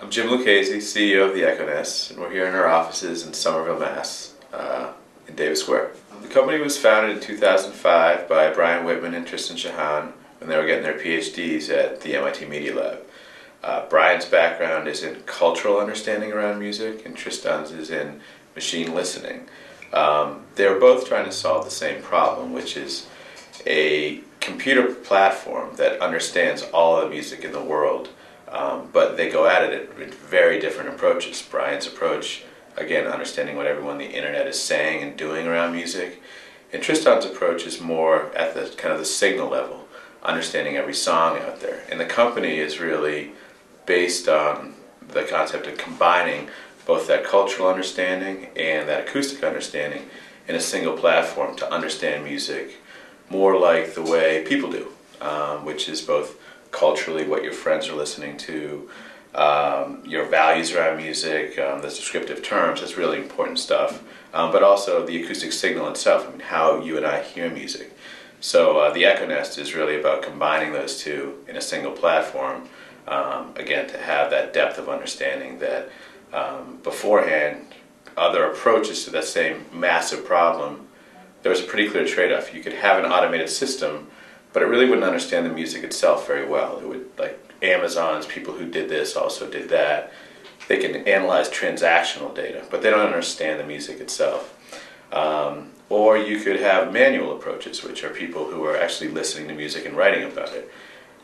I'm Jim Lucchese, CEO of the Echo, and we're here in our offices in Somerville, Mass, in Davis Square. The company was founded in 2005 by Brian Whitman and Tristan Shahan when they were getting their PhDs at the MIT Media Lab. Brian's background is in cultural understanding around music, and Tristan's is in machine listening. They were both trying to solve the same problem, which is a computer platform that understands all of the music in the world. But they go at it with very different approaches. Brian's approach, again, understanding what everyone on the internet is saying and doing around music. And Tristan's approach is more at the kind of the signal level, understanding every song out there. And the company is really based on the concept of combining both that cultural understanding and that acoustic understanding in a single platform to understand music more like the way people do, which is both culturally what your friends are listening to, your values around music, the descriptive terms, that's really important stuff, but also the acoustic signal itself, I mean, how you and I hear music. So the Echo Nest is really about combining those two in a single platform, again, to have that depth of understanding that beforehand, other approaches to that same massive problem, there was a pretty clear trade-off. You could have an automated system, but it really wouldn't understand the music itself very well. It would, like Amazon's people who did this also did that. They can analyze transactional data, but they don't understand the music itself. Or you could have manual approaches, which are people who are actually listening to music and writing about it.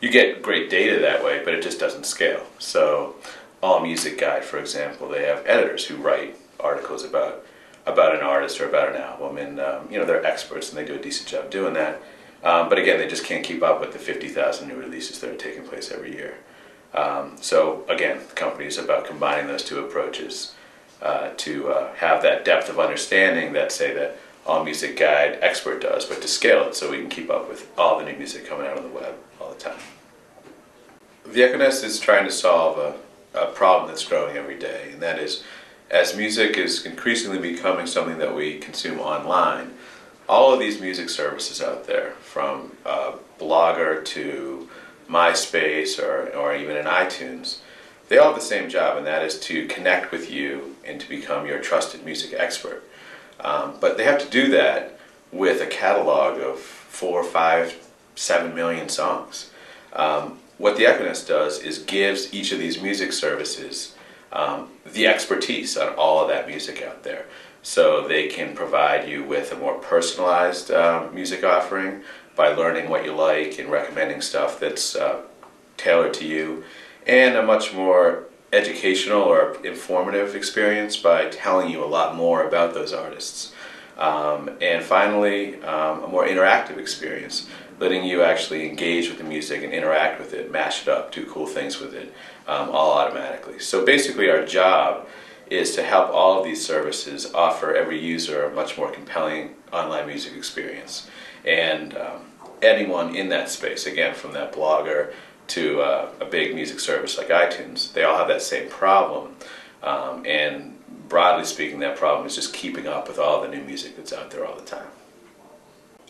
You get great data that way, but it just doesn't scale. So All Music Guide, for example, they have editors who write articles about an artist or about an album, and they're experts and they do a decent job doing that. But again, they just can't keep up with the 50,000 new releases that are taking place every year. So again, the company is about combining those two approaches to have that depth of understanding that, say, that All Music Guide expert does, but to scale it so we can keep up with all the new music coming out on the web all the time. The Echo Nest is trying to solve a problem that's growing every day, and that is, as music is increasingly becoming something that we consume online, all of these music services out there, from Blogger to MySpace or even in iTunes, they all have the same job, and that is to connect with you and to become your trusted music expert. But they have to do that with a catalog of 4, 5, 7 million songs. What the Echo Nest does is gives each of these music services the expertise on all of that music out there. So they can provide you with a more personalized music offering by learning what you like and recommending stuff that's tailored to you, and a much more educational or informative experience by telling you a lot more about those artists. And finally, a more interactive experience, letting you actually engage with the music and interact with it, mash it up, do cool things with it, all automatically. So basically our job is to help all of these services offer every user a much more compelling online music experience. And anyone in that space, again, from that Blogger to a big music service like iTunes, they all have that same problem. And broadly speaking, that problem is just keeping up with all the new music that's out there all the time.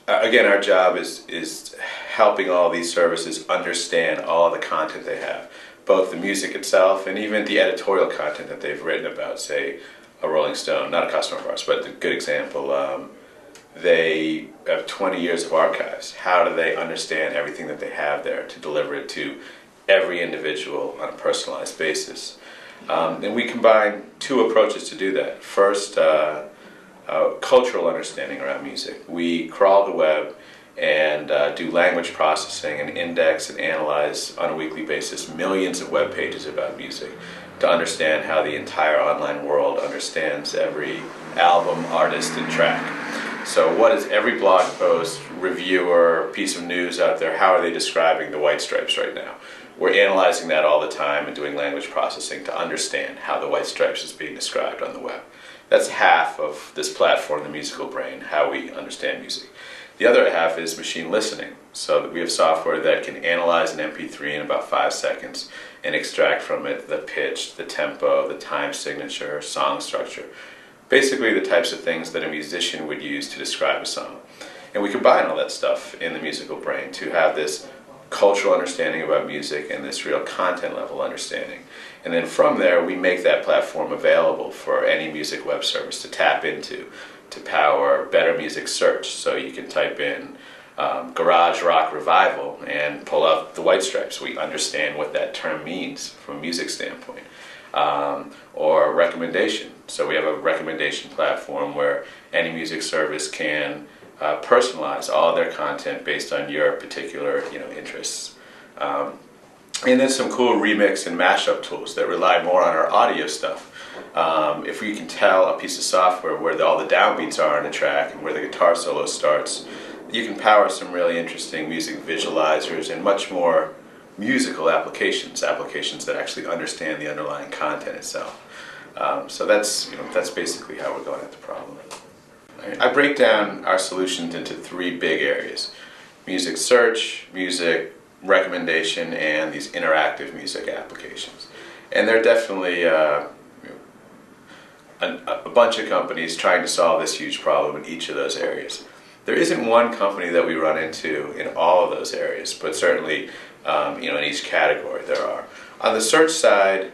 Again, our job is helping all these services understand all the content they have, both the music itself and even the editorial content that they've written about, say, a Rolling Stone, not a customer of ours, but a good example. They have 20 years of archives. How do they understand everything that they have there to deliver it to every individual on a personalized basis? And we combine two approaches to do that. First, cultural understanding around music. We crawl the web and do language processing and index and analyze on a weekly basis millions of web pages about music to understand how the entire online world understands every album, artist, and track. So what is every blog post, reviewer, piece of news out there, how are they describing the White Stripes right now? We're analyzing that all the time and doing language processing to understand how the White Stripes is being described on the web. That's half of this platform, the musical brain, how we understand music. The other half is machine listening, so that we have software that can analyze an MP3 in about 5 seconds and extract from it the pitch, the tempo, the time signature, song structure. Basically the types of things that a musician would use to describe a song. And we combine all that stuff in the musical brain to have this cultural understanding about music and this real content level understanding. And then from there, we make that platform available for any music web service to tap into to power better music search. So you can type in garage rock revival and pull up the White Stripes. We understand what that term means from a music standpoint. Or recommendation. So we have a recommendation platform where any music service can personalize all their content based on your particular interests. And then some cool remix and mashup tools that rely more on our audio stuff. If we can tell a piece of software where all the downbeats are on a track and where the guitar solo starts, you can power some really interesting music visualizers and much more musical applications that actually understand the underlying content itself. So that's basically how we're going at the problem. I break down our solutions into three big areas: music search, music recommendation, and these interactive music applications. And there are definitely a bunch of companies trying to solve this huge problem in each of those areas. There isn't one company that we run into in all of those areas, but certainly in each category there are. On the search side,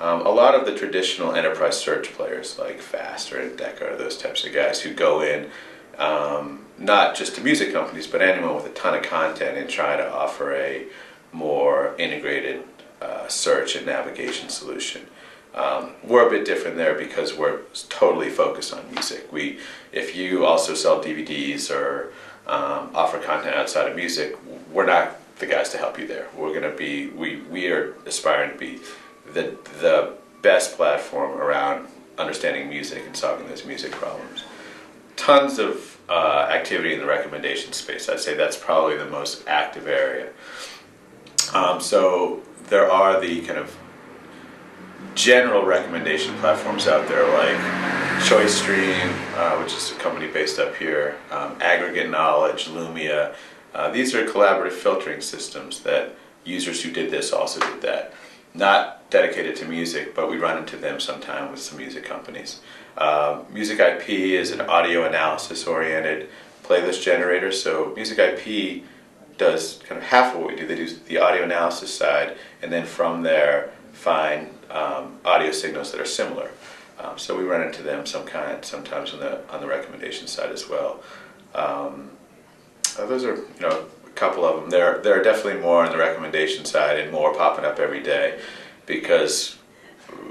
a lot of the traditional enterprise search players like Fast or Endeca, those types of guys who go in not just to music companies, but anyone with a ton of content and try to offer a more integrated search and navigation solution. We're a bit different there because we're totally focused on music. If you also sell DVDs or offer content outside of music, we're not the guys to help you there. We are aspiring to be the best platform around understanding music and solving those music problems. Tons of activity in the recommendation space. I'd say that's probably the most active area. So there are the kind of general recommendation platforms out there like ChoiceStream, which is a company based up here, Aggregate Knowledge, Lumia. These are collaborative filtering systems that users who did this also did that. Not dedicated to music, but we run into them sometime with some music companies. Music IP is an audio analysis oriented playlist generator. So Music IP does kind of half of what we do. They do the audio analysis side, and then from there find audio signals that are similar. So we run into them sometimes on the recommendation side as well. Those are a couple of them. There are definitely more on the recommendation side and more popping up every day, because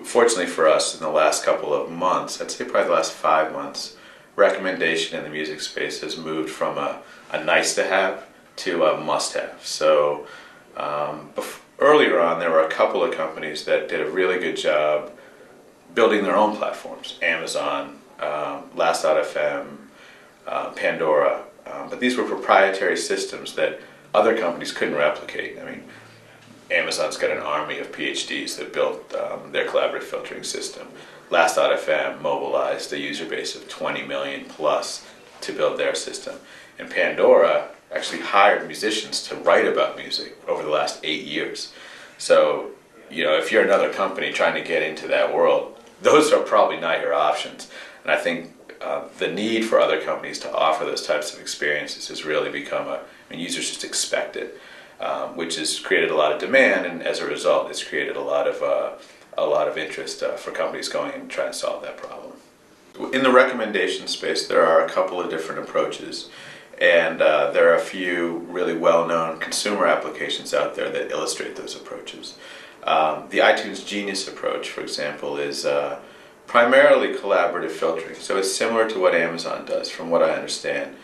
fortunately for us in the last couple of months, I'd say probably the last 5 months, recommendation in the music space has moved from a nice to have to a must have. So earlier on there were a couple of companies that did a really good job building their own platforms. Amazon, Last.fm, Pandora. But these were proprietary systems that other companies couldn't replicate. I mean, Amazon's got an army of PhDs that built their collaborative filtering system. Last.fm mobilized a user base of 20 million plus to build their system. And Pandora actually hired musicians to write about music over the last 8 years. So, if you're another company trying to get into that world, those are probably not your options. And I think the need for other companies to offer those types of experiences has really become users just expect it, which has created a lot of demand, and as a result, it's created a lot of interest for companies going and trying to solve that problem. In the recommendation space, there are a couple of different approaches, and there are a few really well-known consumer applications out there that illustrate those approaches. The iTunes Genius approach, for example, is primarily collaborative filtering. So it's similar to what Amazon does, from what I understand.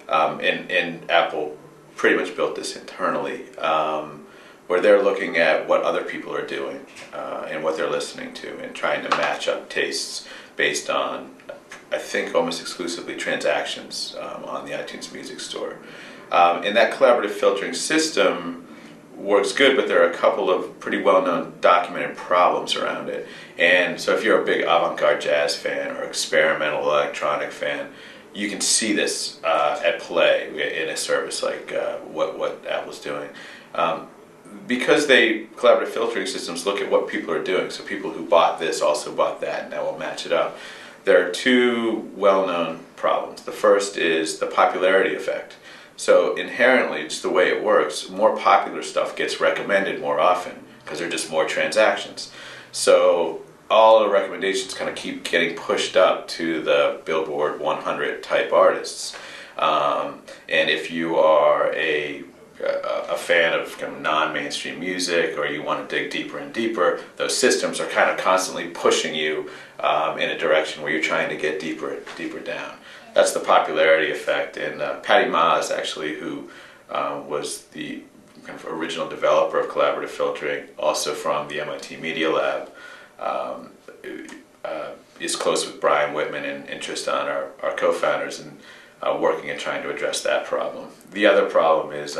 And Apple pretty much built this internally, where they're looking at what other people are doing and what they're listening to and trying to match up tastes based on, I think, almost exclusively transactions on the iTunes Music Store. And that collaborative filtering system works good, but there are a couple of pretty well-known documented problems around it. And so if you're a big avant-garde jazz fan or experimental electronic fan, you can see this at play in a service like what Apple's doing. Because collaborative filtering systems look at what people are doing, so people who bought this also bought that, and that will match it up. There are two well-known problems. The first is the popularity effect. So inherently, just the way it works, more popular stuff gets recommended more often because there are just more transactions. So all the recommendations kind of keep getting pushed up to the Billboard 100 type artists. And if you are a fan of kind of non-mainstream music, or you want to dig deeper and deeper, those systems are kind of constantly pushing you in a direction where you're trying to get deeper down. That's the popularity effect. And Patty Maas, actually, who was the kind of original developer of collaborative filtering, also from the MIT Media Lab, is close with Brian Whitman and Tristan, our co-founders, and working and trying to address that problem. The other problem is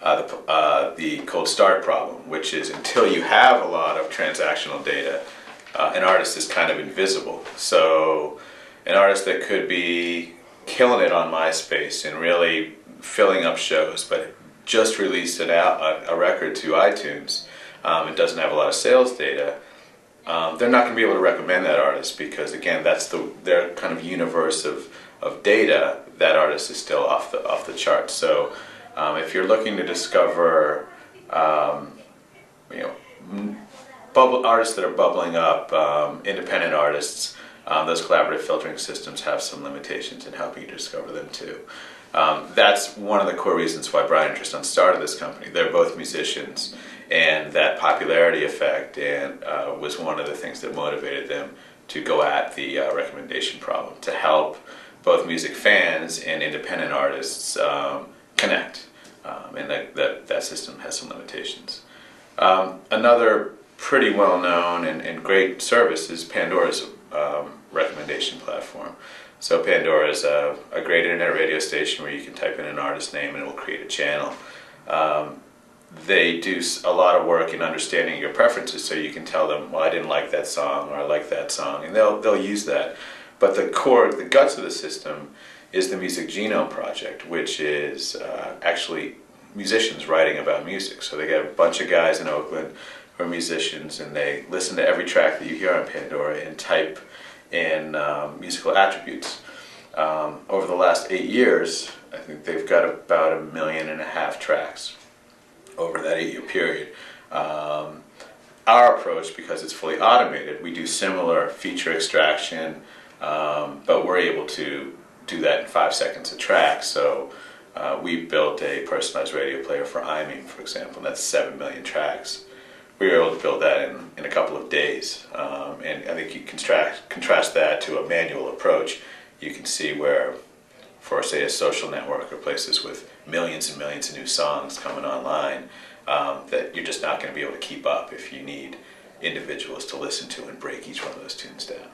the cold start problem, which is until you have a lot of transactional data, an artist is kind of invisible. So an artist that could be killing it on MySpace and really filling up shows, but just released a record to iTunes and doesn't have a lot of sales data, they're not going to be able to recommend that artist, because again, that's their kind of universe of data. That artist is still off the charts. So if you're looking to discover artists that are bubbling up, independent artists, those collaborative filtering systems have some limitations in helping you discover them too. That's one of the core reasons why Brian and Tristan started this company. They're both musicians, and that popularity effect was one of the things that motivated them to go at the recommendation problem, to help both music fans and independent artists connect. And that system has some limitations. Another pretty well-known and great service is Pandora's recommendation platform. So Pandora is a great internet radio station where you can type in an artist's name and it will create a channel. They do a lot of work in understanding your preferences, so you can tell them, well, I didn't like that song, or I like that song, and they'll use that. But the guts of the system is the Music Genome Project, which is actually musicians writing about music. So they get a bunch of guys in Oakland who are musicians, and they listen to every track that you hear on Pandora and type in musical attributes. Over the last 8 years, I think they've got about 1.5 million tracks over that 8-year period. Our approach, because it's fully automated, we do similar feature extraction, but we're able to do that in 5 seconds a track. So we built a personalized radio player for IME, for example, and that's 7 million tracks. We were able to build that in a couple of days. And I think you contrast that to a manual approach. You can see where, for say a social network or places with millions and millions of new songs coming online, that you're just not going to be able to keep up if you need individuals to listen to and break each one of those tunes down.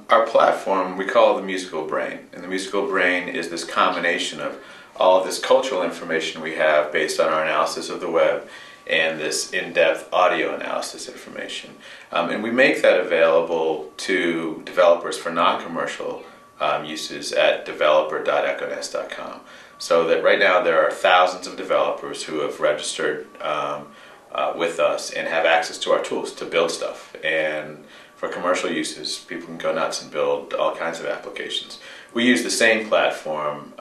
Our platform we call the Musical Brain, and the Musical Brain is this combination of all of this cultural information we have based on our analysis of the web and this in-depth audio analysis information. And we make that available to developers for non-commercial uses at developer.econest.com. So that right now there are thousands of developers who have registered with us and have access to our tools to build stuff. And for commercial uses, people can go nuts and build all kinds of applications. We use the same platform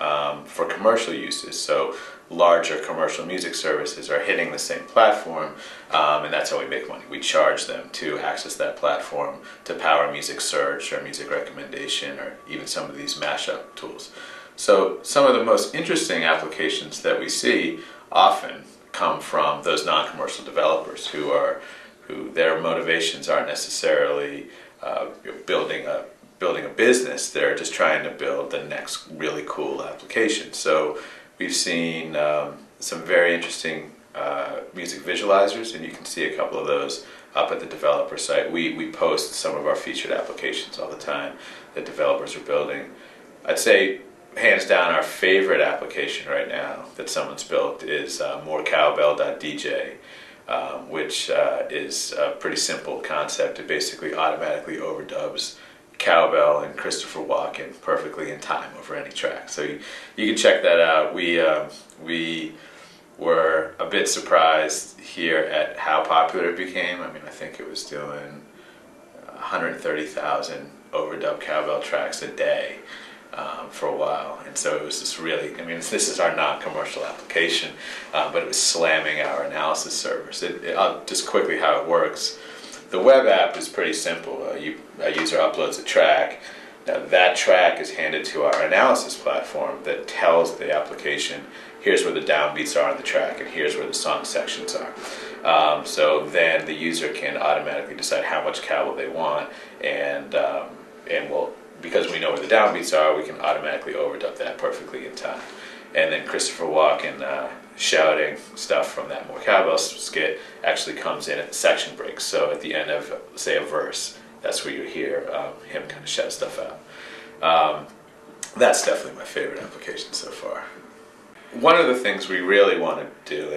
for commercial uses, so larger commercial music services are hitting the same platform, and that's how we make money. We charge them to access that platform to power music search or music recommendation or even some of these mashup tools. So some of the most interesting applications that we see often come from those non-commercial developers who their motivations aren't necessarily building a business. They're just trying to build the next really cool application. So we've seen some very interesting music visualizers, and you can see a couple of those up at the developer site. We post some of our featured applications all the time that developers are building. I'd say hands down our favorite application right now that someone's built is morecowbell.dj, which is a pretty simple concept. It basically automatically overdubs cowbell and Christopher Walken perfectly in time over any track. So you can check that out. We were a bit surprised here at how popular it became. I mean, I think it was doing 130,000 overdub cowbell tracks a day for a while. And so it was just really, I mean, this is our non-commercial application, but it was slamming our analysis servers. Just quickly how it works The web app is pretty simple. A user uploads a track. Now that track is handed to our analysis platform that tells the application, here's where the downbeats are on the track and here's where the song sections are. So then the user can automatically decide how much cable they want, and because we know where the downbeats are, we can automatically overdub that perfectly in time. And then Christopher Walken shouting stuff from that more cowbell skit actually comes in at the section breaks. So at the end of, say, a verse, that's where you hear him kind of shout stuff out. That's definitely my favorite application so far. One of the things we really want to do,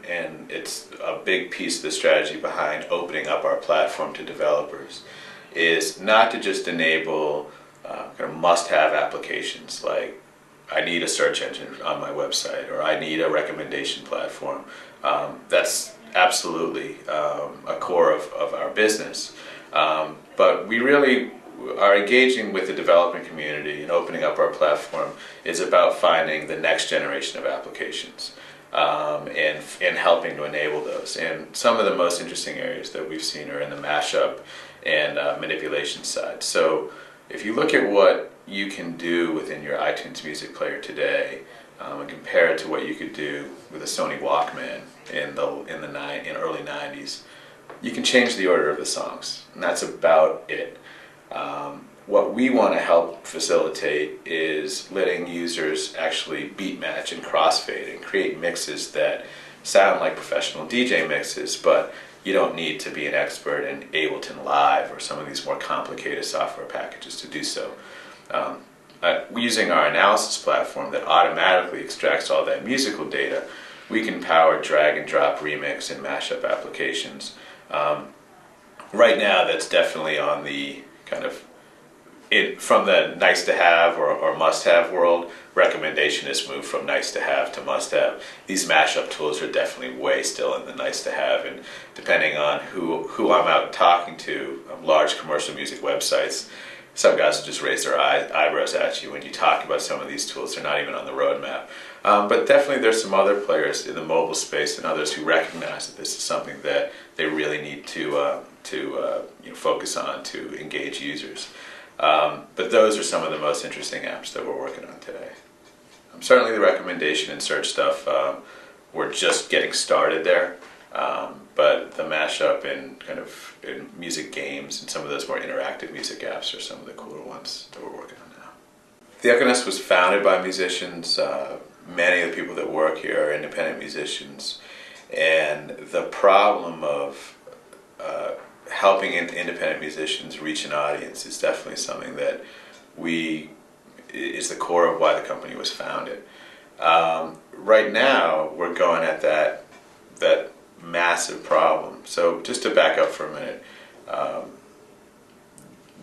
and it's a big piece of the strategy behind opening up our platform to developers, is not to just enable kind of must-have applications like I need a search engine on my website or I need a recommendation platform. That's absolutely a core of our business. But we really are engaging with the development community and opening up our platform is about finding the next generation of applications and helping to enable those. And some of the most interesting areas that we've seen are in the mashup and manipulation side. So if you look at what you can do within your iTunes music player today and compare it to what you could do with a Sony Walkman in the early 90s, you can change the order of the songs, and that's about it. What we want to help facilitate is letting users actually beat match and crossfade and create mixes that sound like professional DJ mixes, but you don't need to be an expert in Ableton Live or some of these more complicated software packages to do so. Using our analysis platform that automatically extracts all that musical data, we can power drag and drop remix and mashup applications. Right now, that's definitely on the kind of from the nice to have or must have world. Recommendation has moved from nice to have to must have. These mashup tools are definitely way still in the nice to have, and depending on who I'm out talking to, large commercial music websites, some guys will just raise their eyebrows at you when you talk about some of these tools. They're not even on the roadmap. But definitely there's some other players in the mobile space and others who recognize that this is something that they really need to focus on to engage users. But those are some of the most interesting apps that we're working on today. Certainly the recommendation and search stuff, we're just getting started there. But the mashup and kind of in music games and some of those more interactive music apps are some of the cooler ones that we're working on now. The Echo was founded by musicians. Many of the people that work here are independent musicians. And the problem of helping independent musicians reach an audience is definitely something that is the core of why the company was founded. Right now, we're going at that massive problem. So just to back up for a minute,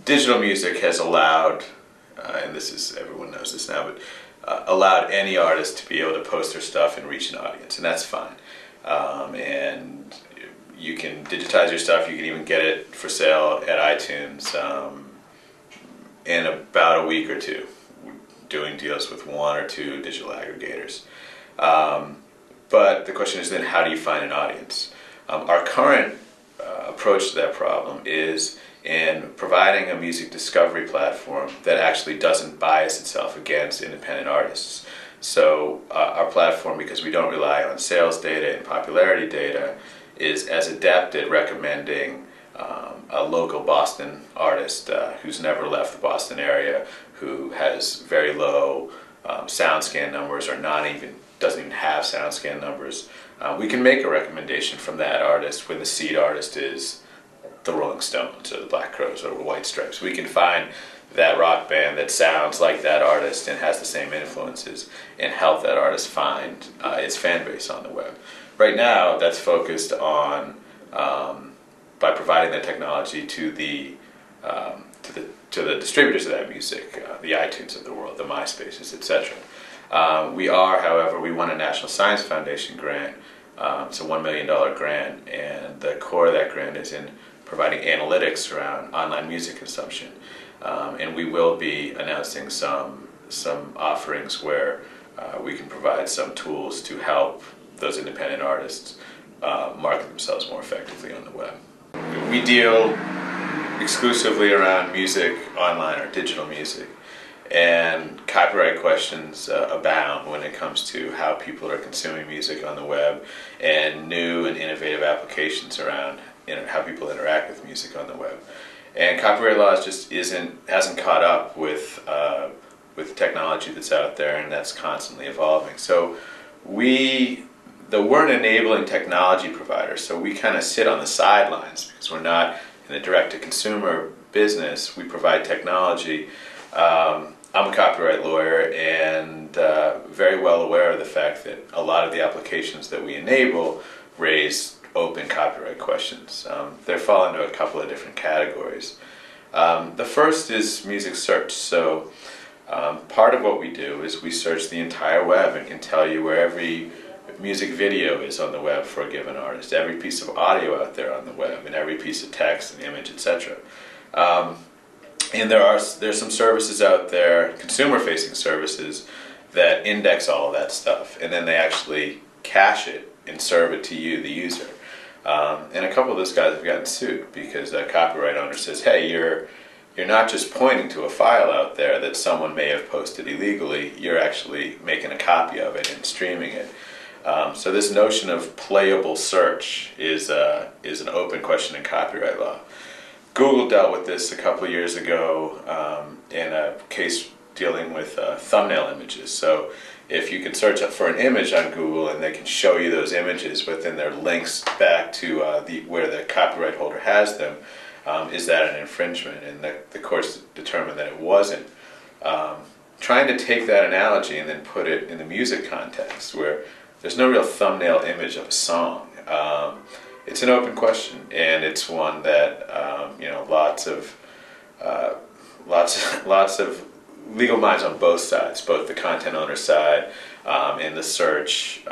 digital music has allowed, and everyone knows this now, but allowed any artist to be able to post their stuff and reach an audience, and that's fine. And you can digitize your stuff, you can even get it for sale at iTunes in about a week or two, doing deals with one or two digital aggregators. But the question is then, how do you find an audience? Our current approach to that problem is in providing a music discovery platform that actually doesn't bias itself against independent artists. So our platform, because we don't rely on sales data and popularity data, is as adept at recommending a local Boston artist who's never left the Boston area, who has very low SoundScan numbers or doesn't even have SoundScan numbers. We can make a recommendation from that artist when the seed artist is the Rolling Stones or the Black Crowes or the White Stripes. We can find that rock band that sounds like that artist and has the same influences and help that artist find its fan base on the web. Right now, that's focused on by providing that technology to the distributors of that music, the iTunes of the world, the MySpaces, etc. However, we won a National Science Foundation grant. It's a $1 million grant, and the core of that grant is in providing analytics around online music consumption. And we will be announcing some offerings where we can provide some tools to help those independent artists market themselves more effectively on the web. we deal exclusively around music online or digital music, and copyright questions abound when it comes to how people are consuming music on the web and new and innovative applications around how people interact with music on the web. And copyright laws just hasn't caught up with technology that's out there, and that's constantly evolving. So we're an enabling technology provider, so we kind of sit on the sidelines because we're not in the direct-to-consumer business. We provide technology. I'm a copyright lawyer and very well aware of the fact that a lot of the applications that we enable raise open copyright questions. They fall into a couple of different categories. The first is music search. So part of what we do is we search the entire web and can tell you where every music video is on the web for a given artist, every piece of audio out there on the web, and every piece of text and image, etc. And there's some services out there, consumer-facing services, that index all of that stuff, and then they actually cache it and serve it to you, the user. And a couple of those guys have gotten sued because a copyright owner says, "Hey, you're not just pointing to a file out there that someone may have posted illegally. You're actually making a copy of it and streaming it." So this notion of playable search is an open question in copyright law. Google dealt with this a couple of years ago in a case dealing with thumbnail images. So if you can search up for an image on Google and they can show you those images within their links back to where the copyright holder has them, is that an infringement? And the courts determined that it wasn't. Trying to take that analogy and then put it in the music context where there's no real thumbnail image of a song. It's an open question, and it's one that lots of legal minds on both sides, both the content owner side and the search.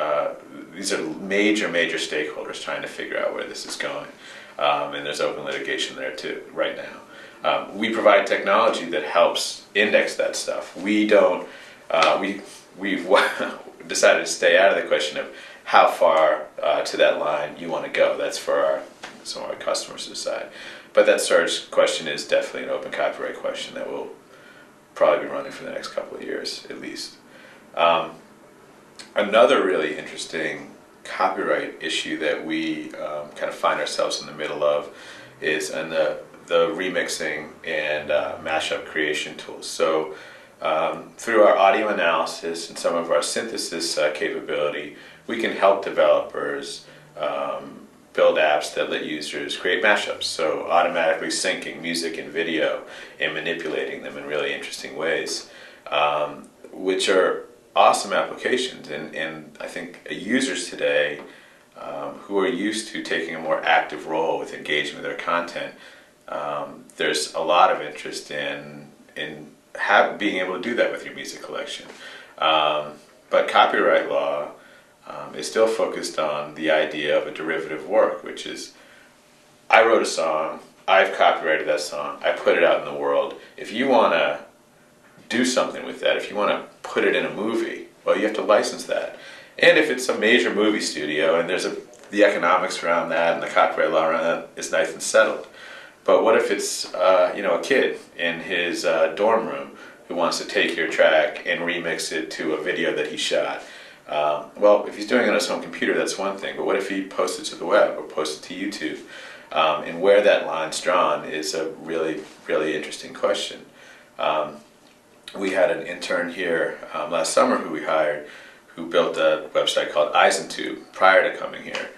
These are major stakeholders trying to figure out where this is going, and there's open litigation there too right now. We provide technology that helps index that stuff. We've decided to stay out of the question of how far to that line you want to go. That's for some of our customers to decide. But that search question is definitely an open copyright question that will probably be running for the next couple of years at least. Another really interesting copyright issue that we kind of find ourselves in the middle of is in the remixing and mashup creation tools. So through our audio analysis and some of our synthesis capability, we can help developers build apps that let users create mashups, so automatically syncing music and video and manipulating them in really interesting ways, which are awesome applications. And I think users today who are used to taking a more active role with engaging with their content, there's a lot of interest in being able to do that with your music collection. But copyright law is still focused on the idea of a derivative work, which is, I wrote a song, I've copyrighted that song, I put it out in the world. If you want to do something with that, if you want to put it in a movie, well, you have to license that. And if it's a major movie studio and there's the economics around that and the copyright law around that is nice and settled. But what if it's a kid in his dorm room who wants to take your track and remix it to a video that he shot? Well, if he's doing it on his home computer, that's one thing. But what if he posts it to the web or posts it to YouTube? And where that line's drawn is a really, really interesting question. We had an intern here last summer who we hired who built a website called EisenTube prior to coming here,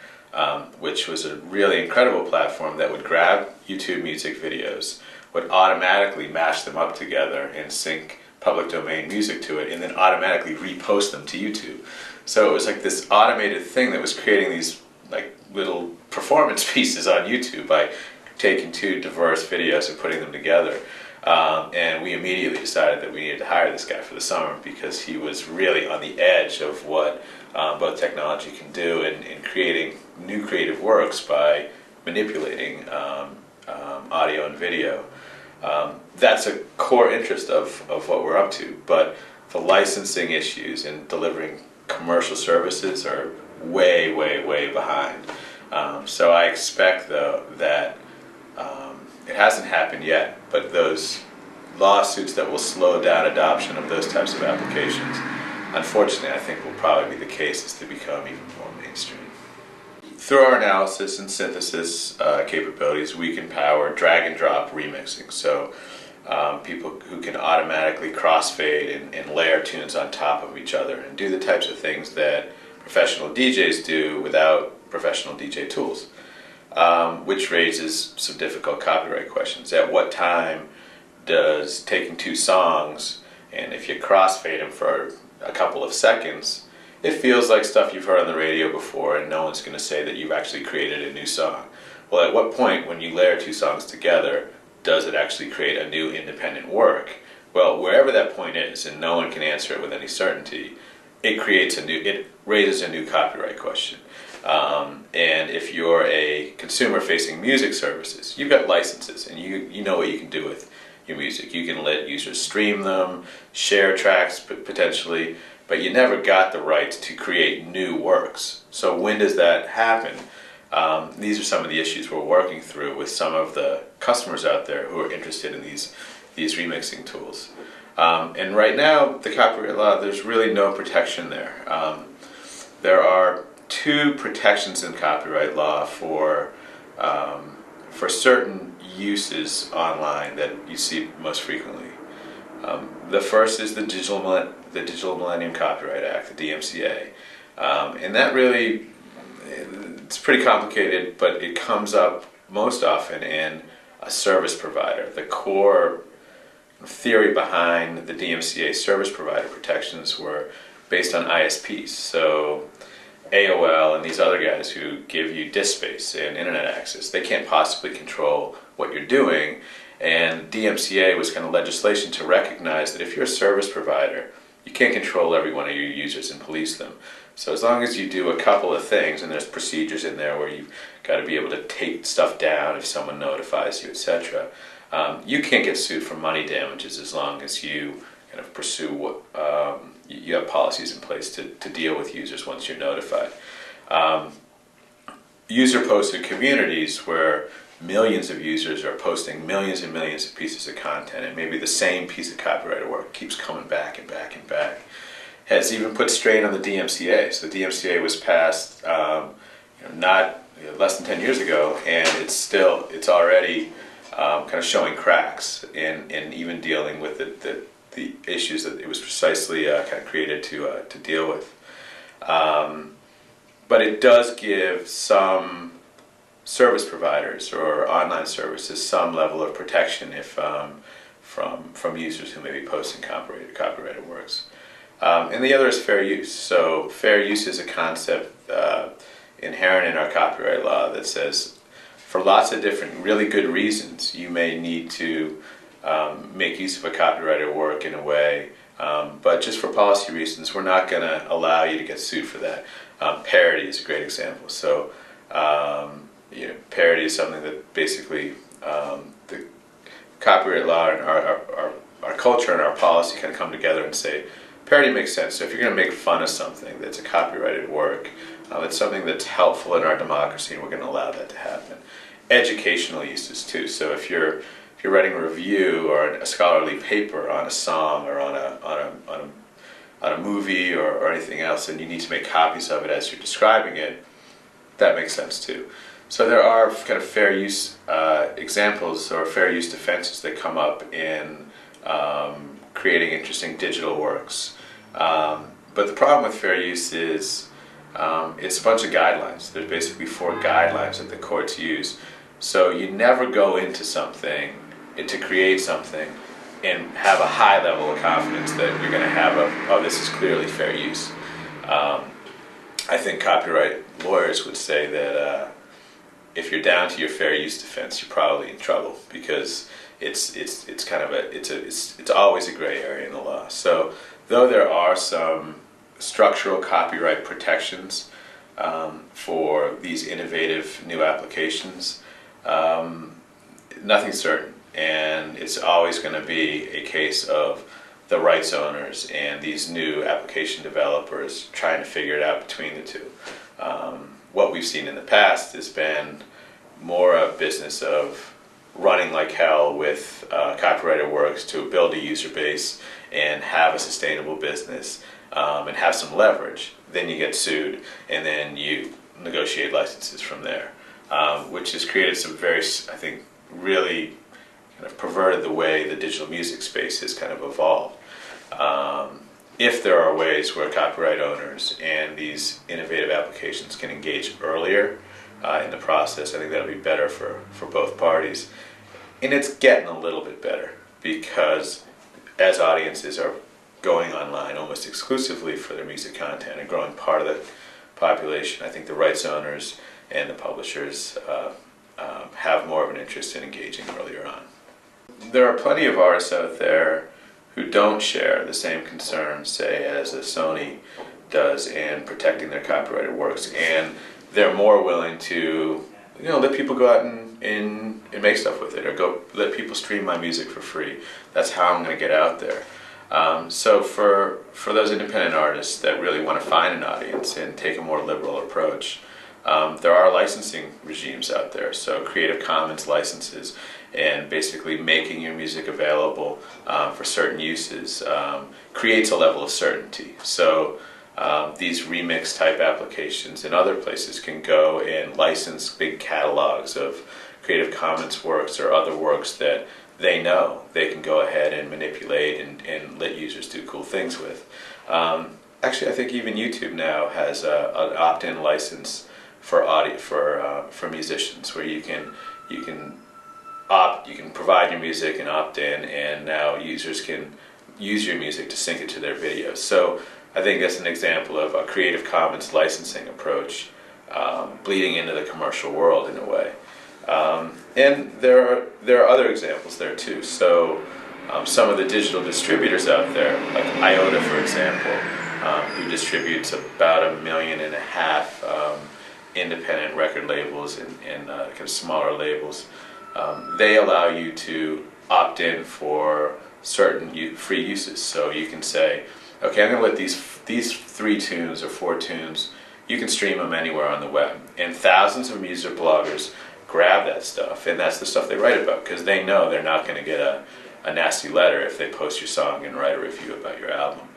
which was a really incredible platform that would grab YouTube music videos, would automatically mash them up together and sync public domain music to it, and then automatically repost them to YouTube. So it was like this automated thing that was creating these like little performance pieces on YouTube by taking two diverse videos and putting them together. And we immediately decided that we needed to hire this guy for the summer because he was really on the edge of what both technology can do in creating new creative works by manipulating audio and video. That's a core interest of what we're up to, but the licensing issues and delivering commercial services are way behind. So I expect, though, that It hasn't happened yet, but those lawsuits that will slow down adoption of those types of applications, unfortunately, I think will probably be the case as they become even more mainstream. Through our analysis and synthesis capabilities, we can power drag and drop remixing. So people who can automatically crossfade and layer tunes on top of each other and do the types of things that professional DJs do without professional DJ tools, which raises some difficult copyright questions. At what time does taking two songs, and if you crossfade them for a couple of seconds, it feels like stuff you've heard on the radio before, and no one's going to say that you've actually created a new song. Well, at what point, when you layer two songs together, does it actually create a new independent work? Well, wherever that point is, and no one can answer it with any certainty, it raises a new copyright question. And if you're a consumer-facing music services, you've got licenses, and you know what you can do with your music. You can let users stream them, share tracks potentially, but you never got the right to create new works. So when does that happen? These are some of the issues we're working through with some of the customers out there who are interested in these remixing tools. And right now, the copyright law, there's really no protection there. There are two protections in copyright law for certain uses online that you see most frequently. The first is the Digital Millennium Copyright Act, the DMCA, and that really, it's pretty complicated, but it comes up most often in a service provider. The core theory behind the DMCA service provider protections were based on ISPs. So AOL and these other guys who give you disk space and internet access, they can't possibly control what you're doing. And DMCA was kind of legislation to recognize that if you're a service provider, you can't control every one of your users and police them. So as long as you do a couple of things, and there's procedures in there where you've got to be able to take stuff down if someone notifies you, etc., you can't get sued for money damages as long as you kind of pursue what you have policies in place to deal with users once you're notified. User-posted communities where millions of users are posting millions and millions of pieces of content, and maybe the same piece of copyrighted work keeps coming back and back and back, has even put strain on the DMCA. So the DMCA was passed less than 10 years ago, and it's already kind of showing cracks in even dealing with the issues that it was precisely kind of created to deal with. But it does give some service providers or online services some level of protection if from users who may be posting copyrighted works. And the other is fair use. So fair use is a concept inherent in our copyright law that says for lots of different really good reasons you may need to make use of a copyrighted work in a way, but just for policy reasons we're not going to allow you to get sued for that. Parody is a great example. So parody is something that basically the copyright law and our culture and our policy kind of come together and say parody makes sense. So if you're going to make fun of something that's a copyrighted work, it's something that's helpful in our democracy, and we're going to allow that to happen. Educational uses too. So if you're writing a review or a scholarly paper on a song or on a movie or anything else, and you need to make copies of it as you're describing it, that makes sense too. So there are kind of fair use examples or fair use defenses that come up in creating interesting digital works. But the problem with fair use is it's a bunch of guidelines. There's basically 4 guidelines that the courts use. So you never go into something to create something and have a high level of confidence that you're going to have this is clearly fair use. I think copyright lawyers would say that if you're down to your fair use defense, you're probably in trouble because it's kind of it's always a gray area in the law. So though there are some structural copyright protections for these innovative new applications, nothing's certain, and it's always going to be a case of the rights owners and these new application developers trying to figure it out between the two. What we've seen in the past has been more a business of fighting like hell with copyrighted works to build a user base and have a sustainable business and have some leverage. Then you get sued, and then you negotiate licenses from there, which has created some very, I think, really kind of perverted the way the digital music space has kind of evolved. If there are ways where copyright owners and these innovative applications can engage earlier in the process, I think that would be better for both parties. And it's getting a little bit better because as audiences are going online almost exclusively for their music content, a growing part of the population, I think the rights owners and the publishers have more of an interest in engaging earlier on. There are plenty of artists out there who don't share the same concerns, say, as a Sony does in protecting their copyrighted works, and they're more willing to, let people go out and make stuff with it, or let people stream my music for free. That's how I'm going to get out there. So for those independent artists that really want to find an audience and take a more liberal approach, there are licensing regimes out there, so Creative Commons licenses, and basically making your music available for certain uses creates a level of certainty. So these remix type applications in other places can go and license big catalogs of Creative Commons works or other works that they know they can go ahead and manipulate and let users do cool things with. Actually, I think even YouTube now has an opt-in license for audio for musicians, where you can provide your music and opt in, and now users can use your music to sync it to their videos. So I think that's an example of a Creative Commons licensing approach bleeding into the commercial world in a way. And there are other examples there too. So some of the digital distributors out there, like IOTA for example, who distributes about 1.5 million independent record labels and kind of smaller labels, they allow you to opt in for certain free uses. So you can say, okay, I'm going to let these 3 tunes or 4 tunes, you can stream them anywhere on the web. And thousands of music bloggers grab that stuff, and that's the stuff they write about, because they know they're not going to get a nasty letter if they post your song and write a review about your album.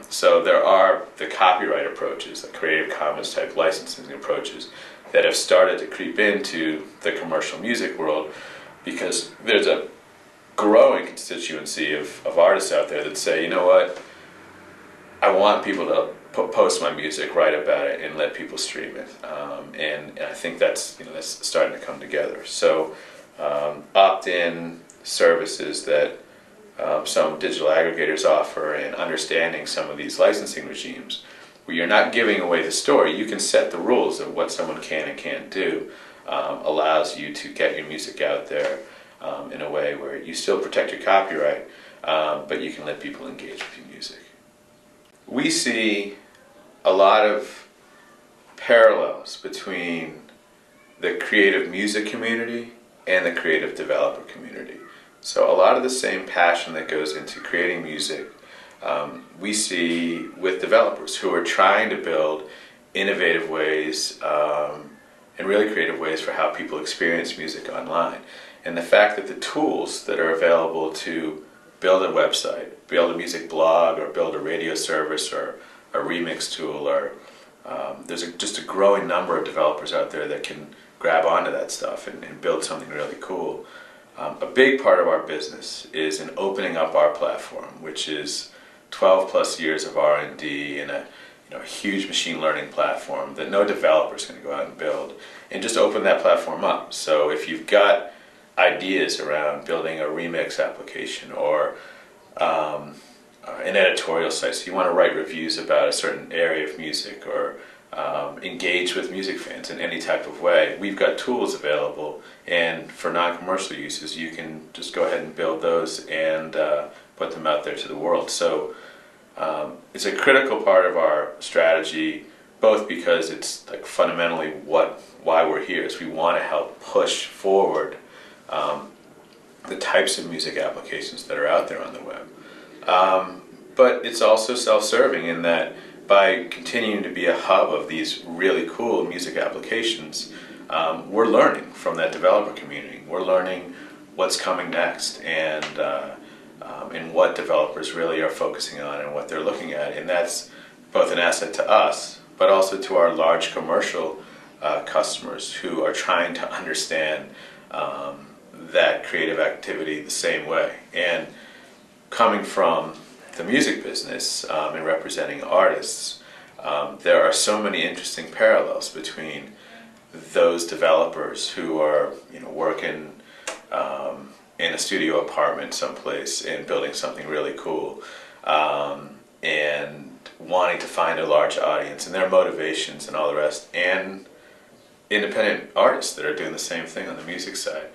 So there are the copyright approaches, the Creative Commons type licensing approaches that have started to creep into the commercial music world, because there's a growing constituency of artists out there that say, you know what, I want people to post my music, write about it, and let people stream it. And I think that's starting to come together. So opt-in services that some digital aggregators offer, and understanding some of these licensing regimes where you're not giving away the story, you can set the rules of what someone can and can't do, allows you to get your music out there in a way where you still protect your copyright, but you can let people engage with your music. We see a lot of parallels between the creative music community and the creative developer community. So a lot of the same passion that goes into creating music we see with developers who are trying to build innovative ways and really creative ways for how people experience music online. And the fact that the tools that are available to build a website, build a music blog, or build a radio service, or a remix tool, or there's just a growing number of developers out there that can grab onto that stuff and build something really cool. A big part of our business is in opening up our platform, which is 12 plus years of R&D and a huge machine learning platform that no developer is going to go out and build, and just open that platform up. So if you've got ideas around building a remix application, or an editorial site, so you want to write reviews about a certain area of music, or engage with music fans in any type of way, we've got tools available, and for non-commercial uses you can just go ahead and build those and put them out there to the world. So it's a critical part of our strategy, both because it's like fundamentally why we're here, is we want to help push forward the types of music applications that are out there on the web. But it's also self-serving in that by continuing to be a hub of these really cool music applications, we're learning from that developer community. We're learning what's coming next and what developers really are focusing on and what they're looking at. And that's both an asset to us, but also to our large commercial customers who are trying to understand that creative activity the same way. And coming from the music business and representing artists, there are so many interesting parallels between those developers who are, working in a studio apartment someplace and building something really cool, and wanting to find a large audience and their motivations and all the rest, and independent artists that are doing the same thing on the music side,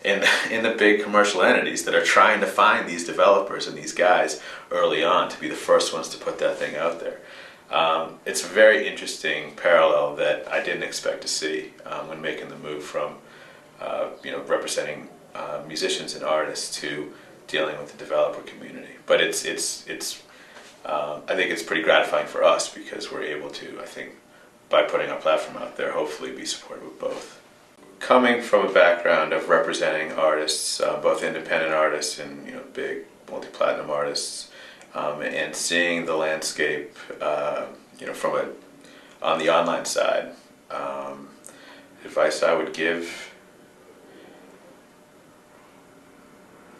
and in the big commercial entities that are trying to find these developers and these guys early on to be the first ones to put that thing out there. It's a very interesting parallel that I didn't expect to see when making the move from representing musicians and artists to dealing with the developer community. But I think it's pretty gratifying for us because we're able to, I think, by putting our platform out there, hopefully be supportive of both. Coming from a background of representing artists, both independent artists and big multi-platinum artists, and seeing the landscape, from on the online side, advice I would give.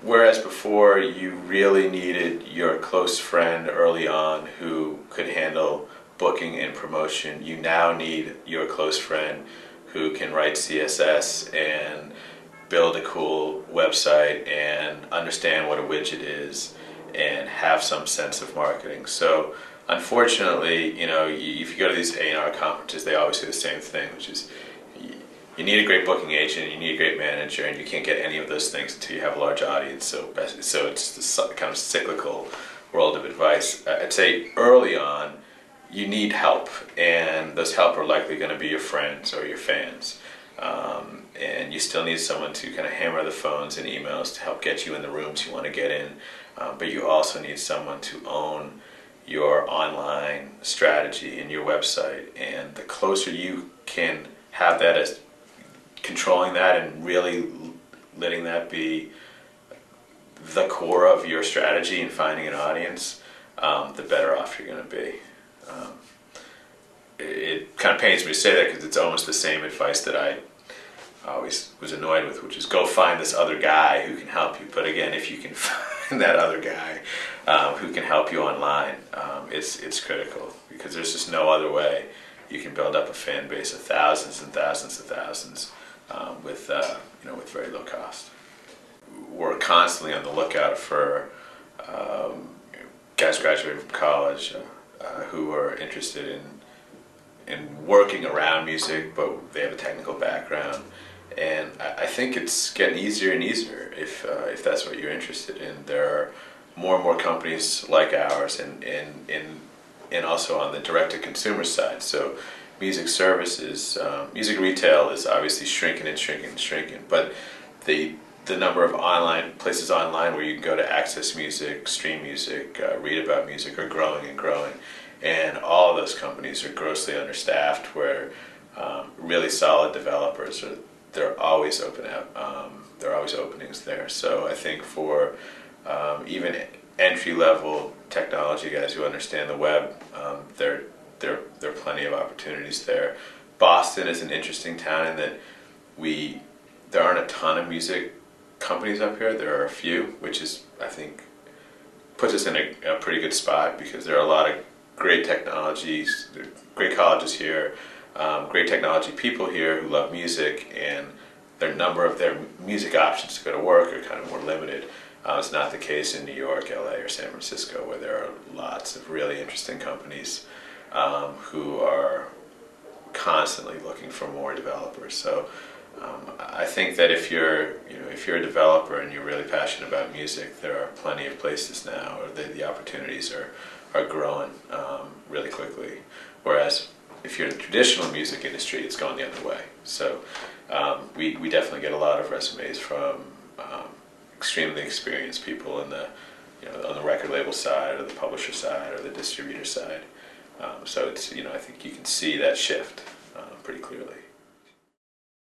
Whereas before you really needed your close friend early on who could handle booking and promotion, you now need your close friend who can write CSS and build a cool website and understand what a widget is and have some sense of marketing. So unfortunately, if you go to these A&R conferences, they always say the same thing, which is you need a great booking agent, you need a great manager, and you can't get any of those things until you have a large audience. So it's this kind of cyclical world of advice. I'd say early on, you need help, and those help are likely going to be your friends or your fans. And you still need someone to kind of hammer the phones and emails to help get you in the rooms you want to get in. But you also need someone to own your online strategy and your website. And the closer you can have that as controlling that and really letting that be the core of your strategy and finding an audience, the better off you're going to be. It kind of pains me to say that because it's almost the same advice that I always was annoyed with, which is go find this other guy who can help you. But again, if you can find that other guy who can help you online, it's critical, because there's just no other way you can build up a fan base of thousands and thousands and thousands with very low cost. We're constantly on the lookout for guys graduating from college who are interested in working around music, but they have a technical background. And I think it's getting easier and easier if that's what you're interested in. There are more and more companies like ours, and also on the direct-to-consumer side. So music services, music retail is obviously shrinking and shrinking and shrinking, but the number of places online where you can go to access music, stream music, read about music are growing and growing. And all of those companies are grossly understaffed, where really solid developers they're always open out. There are always openings there. So I think for even entry-level technology guys who understand the web, there are plenty of opportunities there. Boston is an interesting town in that there aren't a ton of music companies up here. There are a few, which is, I think, puts us in a pretty good spot, because there are a lot of great technologies, great colleges here, great technology people here who love music, and their number of their music options to go to work are kind of more limited. It's not the case in New York, LA, or San Francisco, where there are lots of really interesting companies who are constantly looking for more developers. So I think that if you're a developer and you're really passionate about music, there are plenty of places now, or the opportunities are growing really quickly. Whereas if you're in the traditional music industry, it's going the other way. So we definitely get a lot of resumes from extremely experienced people on the record label side, or the publisher side, or the distributor side. So it's I think you can see that shift pretty clearly.